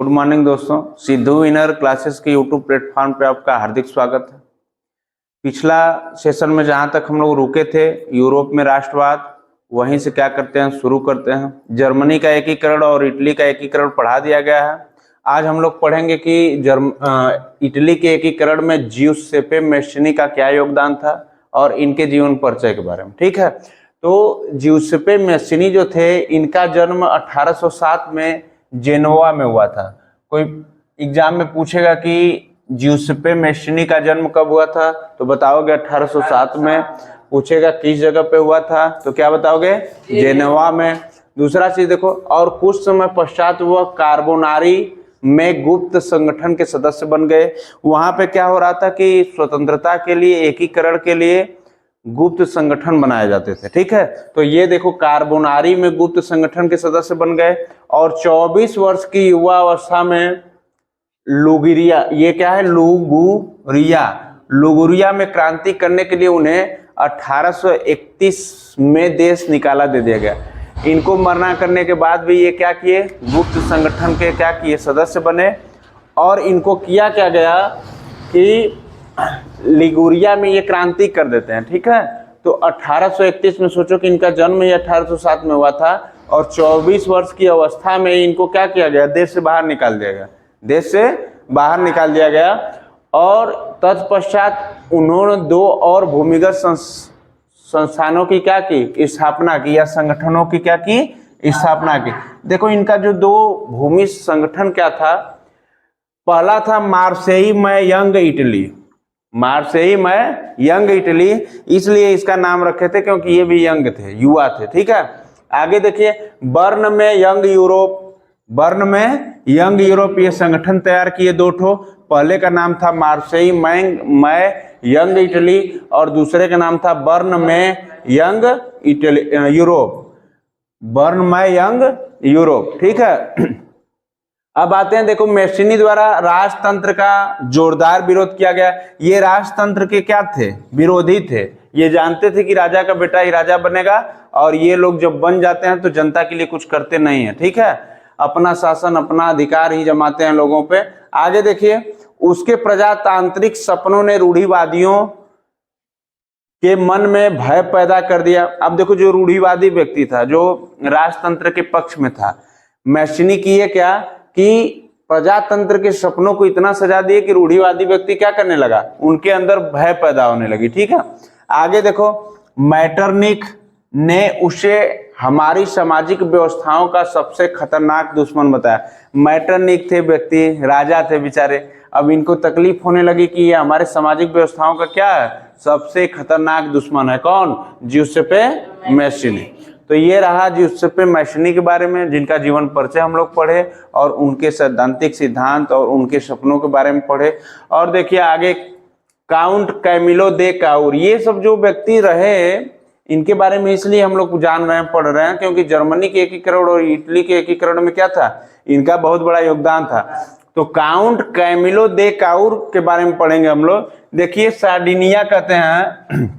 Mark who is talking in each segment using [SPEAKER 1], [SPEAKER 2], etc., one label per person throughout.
[SPEAKER 1] Good morning दोस्तों, Sidhu winner classes के YouTube platform पे आपका हार्दिक स्वागत है। पिछला सेशन में जहां तक हम लोग रुके थे, यूरोप में राष्ट्रवाद, वहीं से क्या करते हैं, शुरू करते हैं। जर्मनी का एकीकरण और इटली का एकीकरण पढ़ा दिया गया है। आज हम लोग पढ़ेंगे कि इटली के एकीकरण में जियुसेप्पे मैस्सिनी का क्या योगदान था और इनके जीवन परिचय के बारे में। ठीक है, तो जियुसेप्पे मैस्सिनी जो थे, इनका जन्म 1807 में जेनोवा में हुआ था। कोई एग्जाम में पूछेगा कि जियुसेप्पे मैस्सिनी का जन्म कब हुआ था, तो बताओगे 1807 में। पूछेगा किस जगह पे हुआ था, तो क्या बताओगे, जेनोवा में। दूसरा चीज देखो, और कुछ समय पश्चात वह कार्बोनारी में गुप्त संगठन के सदस्य बन गए। वहां पे क्या हो रहा था कि स्वतंत्रता के लिए, एकीकरण के लिए गुप्त संगठन बनाए जाते थे। ठीक है, तो ये देखो, कार्बोनारी में गुप्त संगठन के सदस्य बन गए और 24 वर्ष की युवा अवस्था में लुगुरिया, ये क्या है, लुगुरिया में क्रांति करने के लिए उन्हें 1831 में देश निकाला दे दिया गया। इनको मरना करने के बाद भी ये क्या किए, गुप्त संगठन के क्या किए, सदस्य बने। और इनको किया क्या गया कि लिगुरिया में ये क्रांति कर देते हैं। ठीक है, तो 1831 में सोचो कि इनका जन्म ही 1807 में हुआ था और 24 वर्ष की अवस्था में इनको क्या किया गया, देश से बाहर निकाल दिया गया, देश से बाहर निकाल दिया गया। और तत्पश्चात उन्होंने 2 और भूमिगत संस्थानों की क्या की, स्थापना की, या संगठनों की क्या की, स्थापना की। देखो, इनका जो 2 भूमि संगठन क्या था, पहला था मार्सेई में यंग इटली। मार्सेई में यंग इटली, इसलिए इसका नाम रखे थे क्योंकि ये भी यंग थे, युवा थे। ठीक है, आगे देखिए, बर्न में यंग यूरोप। बर्न में यंग यूरोप ये संगठन तैयार किए 2 ठो। पहले का नाम था मार्सेई में यंग इटली और दूसरे का नाम था बर्न में यंग इटली यूरोप। बर्न में यंग यूरोप। ठीक है, अब आते हैं, देखो, मैस्सिनी द्वारा राजतंत्र का जोरदार विरोध किया गया। ये राजतंत्र के क्या थे, विरोधी थे। ये जानते थे कि राजा का बेटा ही राजा बनेगा और ये लोग जब बन जाते हैं तो जनता के लिए कुछ करते नहीं है। ठीक है, अपना शासन, अपना अधिकार ही जमाते हैं लोगों पे। आगे देखिए, उसके प्रजातांत्रिक सपनों ने रूढ़िवादियों के मन में भय पैदा कर दिया। अब देखो, जो रूढ़िवादी व्यक्ति था, जो राजतंत्र के पक्ष में था, मैस्सिनी किए क्या कि प्रजातंत्र के सपनों को इतना सजा दिए कि रूढ़िवादी व्यक्ति क्या करने लगा, उनके अंदर भय पैदा होने लगी। ठीक है, आगे देखो, मैटरनिख ने उसे हमारी सामाजिक व्यवस्थाओं का सबसे खतरनाक दुश्मन बताया। मैटरनिख थे व्यक्ति, राजा थे बेचारे। अब इनको तकलीफ होने लगी कि ये हमारे सामाजिक व्यवस्थाओं का क्या है, सबसे खतरनाक दुश्मन है। कौन, जियुसेप्पे मैस्सिनी। तो ये रहा जियुसेप्पे मैस्सिनी के बारे में, जिनका जीवन परिचय हम लोग पढ़े और उनके सैद्धांतिक सिद्धांत और उनके सपनों के बारे में पढ़े। और देखिए आगे, काउंट कैमिलो दे काउर, ये सब जो व्यक्ति रहे, इनके बारे में इसलिए हम लोग जान रहे हैं, पढ़ रहे हैं, क्योंकि जर्मनी के एकीकरण और इटली के एकीकरण में क्या था, इनका बहुत बड़ा योगदान था। तो काउंट कैमिलो दे काउर के बारे में पढ़ेंगे हम लोग। देखिए, सार्डिनिया कहते हैं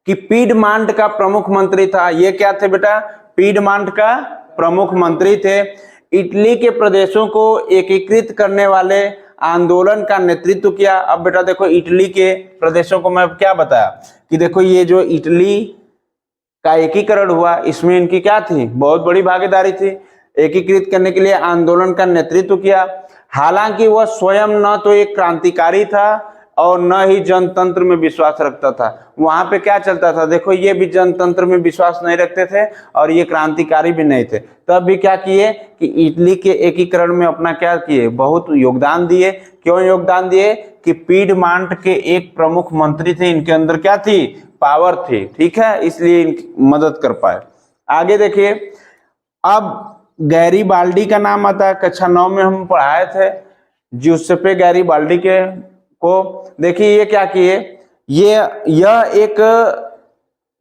[SPEAKER 1] कि पीडमांट का प्रमुख मंत्री था। ये क्या थे बेटा, पीडमांट का प्रमुख मंत्री थे। इटली के प्रदेशों को एकीकृत करने वाले आंदोलन का नेतृत्व किया। अब बेटा देखो, इटली के प्रदेशों को मैं क्या बताया कि देखो, ये जो इटली का एकीकरण हुआ, इसमें इनकी क्या थी, बहुत बड़ी भागीदारी थी। एकीकृत करने के लिए आंदोलन का नेतृत्व किया। हालांकि वह स्वयं न तो एक क्रांतिकारी था और न ही जनतंत्र में विश्वास रखता था। वहां पे क्या चलता था, देखो, ये भी जनतंत्र में विश्वास नहीं रखते थे और ये क्रांतिकारी भी नहीं थे। तब भी क्या किए कि इटली के एकीकरण में अपना क्या किए, बहुत योगदान दिए। क्यों योगदान दिए कि पीडमांट के एक प्रमुख मंत्री थे, इनके अंदर क्या थी, पावर थी। ठीक है, इसलिए इनकी मदद कर पाए। आगे देखिए, अब गैरीबाल्डी का नाम आता है, कक्षा 9 में हम पढ़ाए थे जियुसेप्पे गैरीबाल्डी के को। देखिए, ये क्या किए, यह एक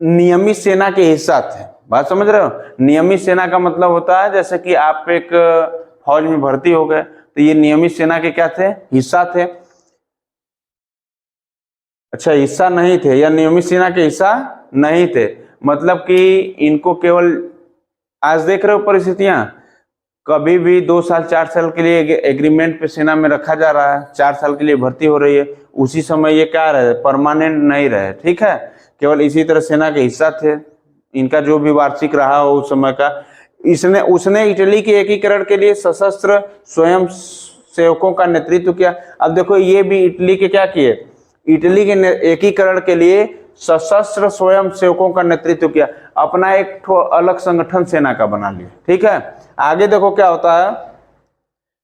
[SPEAKER 1] नियमित सेना के हिस्सा थे। बात समझ रहे हो, नियमित सेना का मतलब होता है जैसे कि आप एक फौज में भर्ती हो गए, तो ये नियमित सेना के क्या थे, हिस्सा थे। अच्छा, हिस्सा नहीं थे, या नियमित सेना के हिस्सा नहीं थे, मतलब कि इनको केवल, आज देख रहे हो परिस्थितियां, कभी भी 2 साल 4 साल के लिए एग्रीमेंट पे सेना में रखा जा रहा है, 4 साल के लिए भर्ती हो रही है, उसी समय ये क्या रहे, परमानेंट नहीं रहे, ठीक है। केवल इसी तरह सेना के हिस्सा थे, इनका जो भी वार्षिक रहा हो उस समय का। उसने इटली के एकीकरण के लिए सशस्त्र स्वयं सेवकों का नेतृत्व किया। अब देखो ये भी इटली के क्या किए, इटली के एकीकरण के लिए सशस्त्र स्वयं सेवकों का नेतृत्व किया, अपना एक अलग संगठन सेना का बना लिया, ठीक है। आगे देखो क्या होता है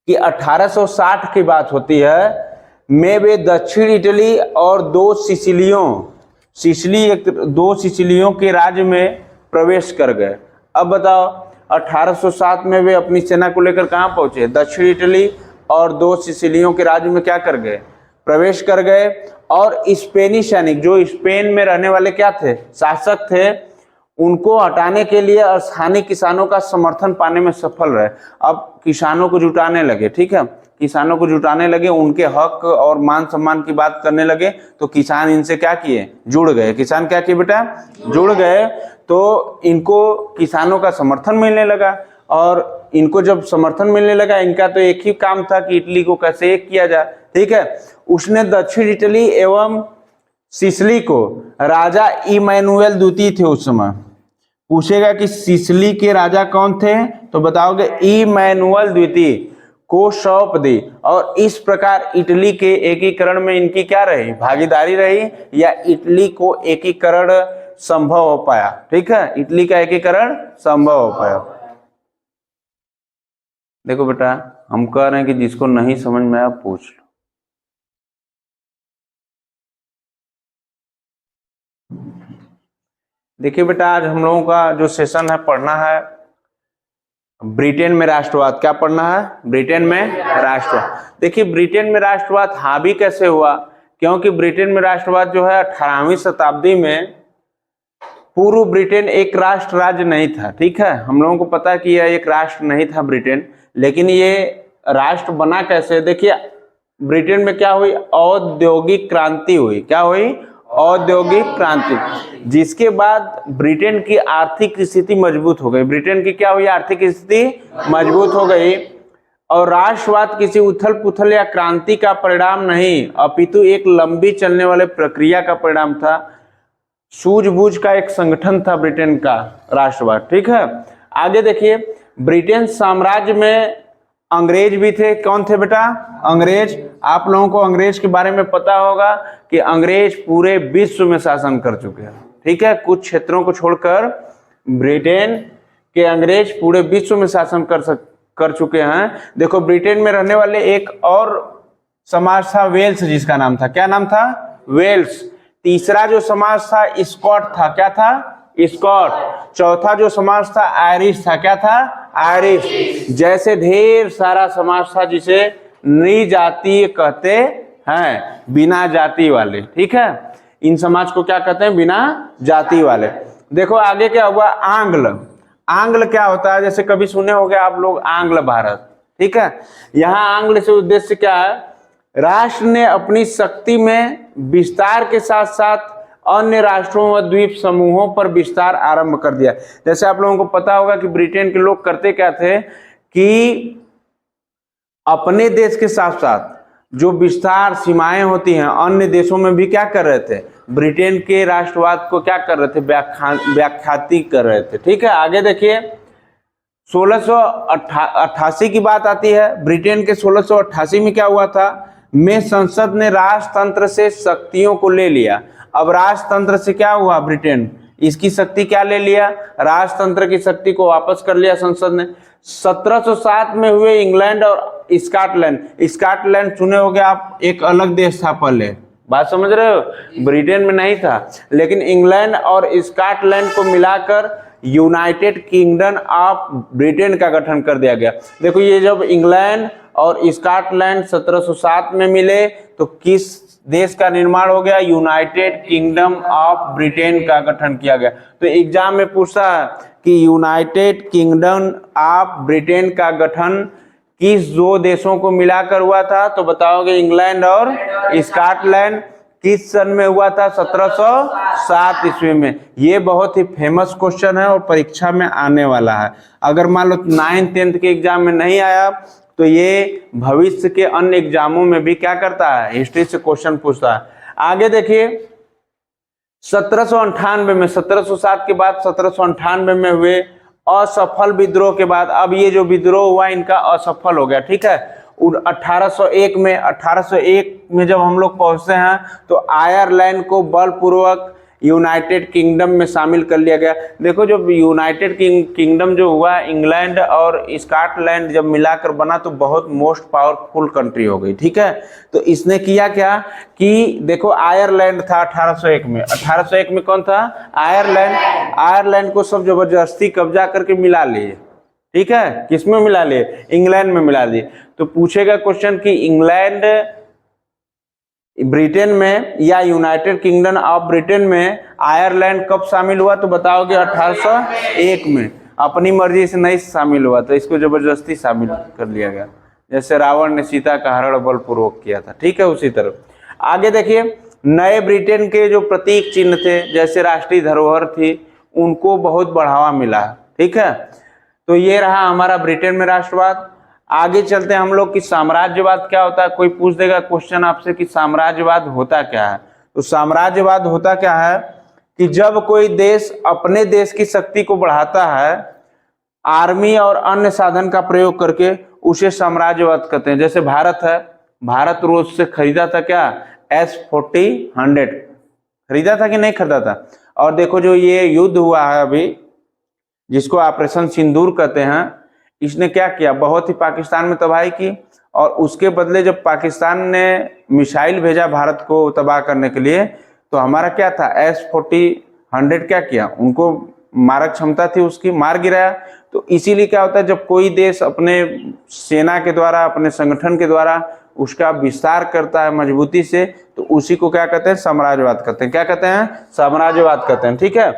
[SPEAKER 1] कि 1860 की बात होती है में वे दक्षिण इटली और दो सिसिलियों के राज्य में प्रवेश कर गए। अब बताओ 1807 में वे अपनी सेना को लेकर कहां पहुंचे, दक्षिण इटली और 2 सिसिलियों के राज्य में क्या कर गए, प्रवेश कर गए। और स्पेनी सैनिक जो स्पेन में रहने वाले क्या थे, शासक थे, उनको हटाने के लिए स्थानीय किसानों का समर्थन पाने में सफल रहे। अब किसानों को जुटाने लगे, ठीक है, किसानों को जुटाने लगे, उनके हक और मान सम्मान की बात करने लगे, तो किसान इनसे क्या किए, जुड़ गए। किसान क्या किए बेटा, जुड़ गए। तो इनको किसानों का समर्थन मिलने लगा, और इनको जब समर्थन मिलने लगा, इनका तो एक ही काम था कि इटली को कैसे एक किया जाए, ठीक है। उसने दक्षिण इटली एवं सिसिली को, राजा इमैनुएल द्वितीय थे उस समय, पूछेगा कि सिसिली के राजा कौन थे, तो बताओगे इमैनुएल द्वितीय को सौंप दी। और इस प्रकार इटली के एकीकरण में इनकी क्या रही, भागीदारी रही, या इटली को एकीकरण संभव हो पाया, ठीक है, इटली का एकीकरण संभव हो पाया। देखो बेटा हम कह रहे हैं कि जिसको नहीं समझ में आया पूछ लो। देखिए बेटा आज हम लोगों का जो सेशन है पढ़ना है ब्रिटेन में राष्ट्रवाद। क्या पढ़ना है, ब्रिटेन में राष्ट्रवाद। देखिए ब्रिटेन में राष्ट्रवाद हावी कैसे हुआ, क्योंकि ब्रिटेन में राष्ट्रवाद जो है 18वीं शताब्दी में, पूर्व ब्रिटेन एक राष्ट्र राज्य नहीं था, ठीक है, हम लोगों को पता है कि यह एक राष्ट्र नहीं था ब्रिटेन, लेकिन ये राष्ट्र बना कैसे। देखिए ब्रिटेन में क्या हुई, औद्योगिक क्रांति हुई। क्या हुई, औद्योगिक क्रांति, जिसके बाद ब्रिटेन की आर्थिक स्थिति मजबूत हो गई। ब्रिटेन की क्या हुई, आर्थिक स्थिति मजबूत हो गई। और राष्ट्रवाद किसी उथल पुथल या क्रांति का परिणाम नहीं, अपितु एक लंबी चलने वाले प्रक्रिया का परिणाम था। सूझबूझ का एक संगठन था ब्रिटेन का राष्ट्रवाद, ठीक है। आगे देखिए ब्रिटेन साम्राज्य में अंग्रेज भी थे। कौन थे बेटा, अंग्रेज। आप लोगों को अंग्रेज के बारे में पता होगा कि अंग्रेज पूरे विश्व में शासन कर चुके हैं, ठीक है, कुछ क्षेत्रों को छोड़कर ब्रिटेन के अंग्रेज पूरे विश्व में शासन कर चुके हैं। देखो ब्रिटेन में रहने वाले एक और समाज था वेल्स, जिसका नाम था, क्या नाम था, वेल्स। तीसरा जो समाज था स्कॉट था, क्या था, स्कॉट। चौथा जो समाज था आयरिश था, क्या था, आयरिश। जैसे ढेर सारा समाज था जिसे निजातीय कहते हैं, बिना जाति वाले, ठीक है, इन समाज को क्या कहते हैं, बिना जाति वाले। देखो आगे क्या हुआ, आंग्ल। आंग्ल क्या होता है, जैसे कभी सुने होंगे आप लोग आंग्ल भारत, ठीक है। यहाँ आंग्ल से उद्देश्य क्या है, राष्ट्र ने अपनी शक्ति में विस्तार के साथ साथ अन्य राष्ट्रों व द्वीप समूहों पर विस्तार आरंभ कर दिया। जैसे आप लोगों को पता होगा कि ब्रिटेन के लोग करते क्या थे कि अपने देश के साथ साथ जो विस्तार सीमाएं होती हैं अन्य देशों में भी क्या कर रहे थे, ब्रिटेन के राष्ट्रवाद को क्या कर रहे थे, व्याख्याति कर रहे थे, ठीक है। आगे देखिए 1688 की बात आती है। ब्रिटेन के 1688 में क्या हुआ था, में संसद ने राजतंत्र से शक्तियों को ले लिया। अब राजतंत्र से क्या हुआ, ब्रिटेन इसकी शक्ति क्या ले लिया, राजतंत्र की शक्ति को वापस कर लिया संसद ने। 1707 में हुए इंग्लैंड और स्कॉटलैंड। स्कॉटलैंड सुने होंगे आप, एक अलग देश था पहले, बात समझ रहे हो, ब्रिटेन में नहीं था, लेकिन इंग्लैंड और स्कॉटलैंड को मिलाकर यूनाइटेड किंगडम ऑफ ब्रिटेन का गठन कर दिया गया। देखो ये जब इंग्लैंड और स्कॉटलैंड 1707 में मिले तो किस देश का निर्माण हो गया, यूनाइटेड किंगडम ऑफ ब्रिटेन का गठन किया गया। तो एग्जाम में पूछा कि यूनाइटेड किंगडम ऑफ ब्रिटेन का गठन किस दो देशों को मिलाकर हुआ था, तो बताओगे इंग्लैंड और स्कॉटलैंड। किस सन में हुआ था? 1707 ईस्वी में। ये बहुत ही फेमस क्वेश्चन है और परीक्षा में आने वाला है। अगर मान लो 9th 10th के एग्जाम में नहीं आया तो ये भविष्य के अन्य एग्जामों में भी क्या करता है? हिस्ट्री से क्वेश्चन पूछता है। आगे देखिए 1798 में, 1707 के बाद 1798 में हुए असफल विद्रोह के बाद, अब ये जो विद्रोह हुआ इनका असफल हो गया, ठीक है। 1801 में जब हम लोग पहुंचते हैं तो आयरलैंड को बलपूर्वक यूनाइटेड किंगडम में शामिल कर लिया गया। देखो जब यूनाइटेड किंगडम जो हुआ, इंग्लैंड और स्कॉटलैंड जब मिलाकर बना तो बहुत मोस्ट पावरफुल कंट्री हो गई, ठीक है। तो इसने किया क्या कि देखो आयरलैंड था 1801 में, 1801 में कौन था? आयरलैंड। आयरलैंड को सब जबरदस्ती कब्जा करके मिला लिए, ठीक है। किसमें मिला लिए? इंग्लैंड में मिला दिए। तो पूछेगा क्वेश्चन कि इंग्लैंड ब्रिटेन में या यूनाइटेड किंगडम ऑफ ब्रिटेन में आयरलैंड कब शामिल हुआ? तो बताओगे 1801 में। अपनी मर्जी से नहीं शामिल हुआ था, इसको जबरदस्ती शामिल कर लिया गया, जैसे रावण ने सीता का हरण बलपूर्वक किया था, ठीक है। उसी तरह आगे देखिए नए ब्रिटेन के जो प्रतीक चिन्ह थे, जैसे राष्ट्रीय धरोहर थी, उनको बहुत बढ़ावा मिला, ठीक है। तो ये रहा हमारा ब्रिटेन में राष्ट्रवाद। आगे चलते हैं हम लोग कि साम्राज्यवाद क्या होता है। कोई पूछ देगा क्वेश्चन आपसे कि साम्राज्यवाद होता क्या है। तो साम्राज्यवाद होता क्या है कि जब कोई देश अपने देश की शक्ति को बढ़ाता है आर्मी और अन्य साधन का प्रयोग करके, उसे साम्राज्यवाद कहते हैं। जैसे भारत है, भारत रूस से खरीदा था क्या? S-400 खरीदा था कि नहीं खरीदा था? और देखो जो ये युद्ध हुआ है अभी, जिसको ऑपरेशन सिंदूर कहते हैं, इसने क्या किया? बहुत ही पाकिस्तान में तबाही की। और उसके बदले जब पाकिस्तान ने मिसाइल भेजा भारत को तबाह करने के लिए, तो हमारा क्या था? S-400 क्या किया? उनको मारक क्षमता थी उसकी, मार गिराया। तो इसीलिए क्या होता है, जब कोई देश अपने सेना के द्वारा, अपने संगठन के द्वारा उसका विस्तार करता है मजबूती से, तो उसी को क्या कहते हैं? साम्राज्यवाद कहते हैं। क्या कहते हैं? साम्राज्यवाद कहते हैं, ठीक है।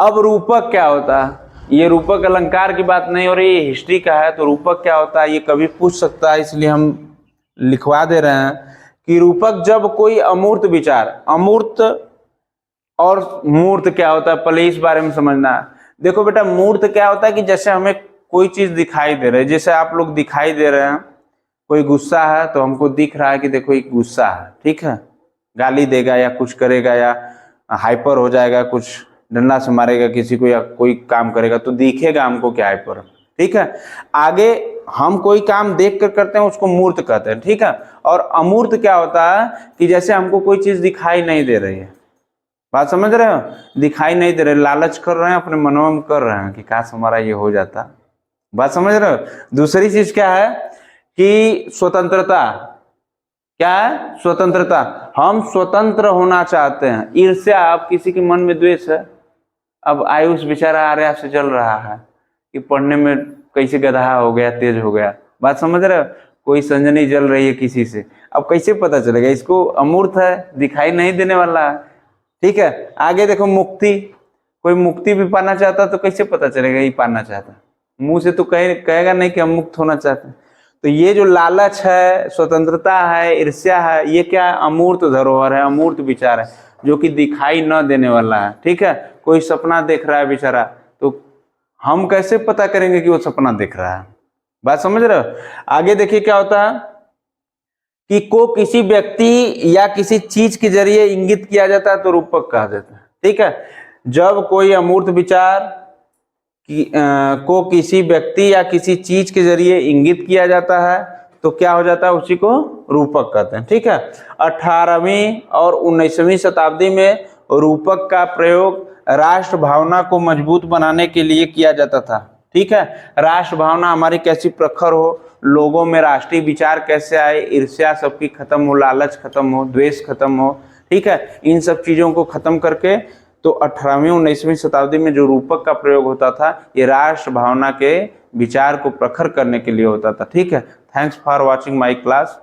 [SPEAKER 1] अब रूपक क्या होता है? ये रूपक अलंकार की बात नहीं हो रही, ये हिस्ट्री का है। तो रूपक क्या होता है ये कभी पूछ सकता है, इसलिए हम लिखवा दे रहे हैं कि रूपक जब कोई अमूर्त विचार, अमूर्त और मूर्त क्या होता है पहले इस बारे में समझना है। देखो बेटा मूर्त क्या होता है कि जैसे हमें कोई चीज दिखाई दे रही है, जैसे आप लोग दिखाई दे रहे हैं, कोई गुस्सा है तो हमको दिख रहा है कि देखो एक गुस्सा है, ठीक है। गाली देगा या कुछ करेगा या हाइपर हो जाएगा, कुछ डंडा से मारेगा किसी को या कोई काम करेगा तो दिखेगा हमको क्या हाइपर, ठीक है। आगे हम कोई काम देख कर करते हैं उसको मूर्त कहते हैं, ठीक है। और अमूर्त क्या होता है कि जैसे हमको कोई चीज दिखाई नहीं दे रही है, बात समझ रहे हो? दिखाई नहीं दे रहे, लालच कर रहे हैं, अपने मनों में कर रहे हैं कि काश हमारा ये हो जाता, बात समझ रहे हो? दूसरी चीज क्या है कि स्वतंत्रता, क्या है? स्वतंत्रता। हम स्वतंत्र होना चाहते हैं। ईर्ष्या, अब किसी के मन में द्वेष है, अब आयुष बेचारा आर्या से चल रहा है कि पढ़ने में कैसे गधा हो गया, तेज हो गया, बात समझ रहे हो? कोई संजनी जल रही है किसी से, अब कैसे पता चलेगा? इसको अमूर्त है, दिखाई नहीं देने वाला है, ठीक है। आगे देखो मुक्ति, कोई मुक्ति भी पाना चाहता तो कैसे पता चलेगा ये पाना चाहता? मुंह से तो कहेगा नहीं कि हम मुक्त होना चाहते हैं। तो ये जो लालच है, स्वतंत्रता है, ईर्ष्या है, ये क्या? अमूर्त धरोहर है, अमूर्त विचार है, जो कि दिखाई न देने वाला है, ठीक है। कोई सपना देख रहा है बेचारा, तो हम कैसे पता करेंगे कि वो सपना देख रहा है? बात समझ रहे हो? आगे देखिए क्या होता है कि को किसी व्यक्ति या किसी चीज के जरिए इंगित किया जाता है तो रूपक कहा जाता है, ठीक है। जब कोई अमूर्त विचार को किसी व्यक्ति या किसी चीज के जरिए इंगित किया जाता है तो क्या हो जाता है? उसी को रूपक कहते हैं, ठीक है। 18वीं और 19वीं शताब्दी में रूपक का प्रयोग राष्ट्र भावना को मजबूत बनाने के लिए किया जाता था, ठीक है। राष्ट्र भावना हमारी कैसी प्रखर हो, लोगों में राष्ट्रीय विचार कैसे आए, ईर्ष्या सबकी खत्म हो, लालच खत्म हो, द्वेष खत्म हो, ठीक है। इन सब चीजों को खत्म करके तो 18वीं 19वीं शताब्दी में जो रूपक का प्रयोग होता था ये राष्ट्र भावना के विचार को प्रखर करने के लिए होता था, ठीक है। Thanks for watching my class.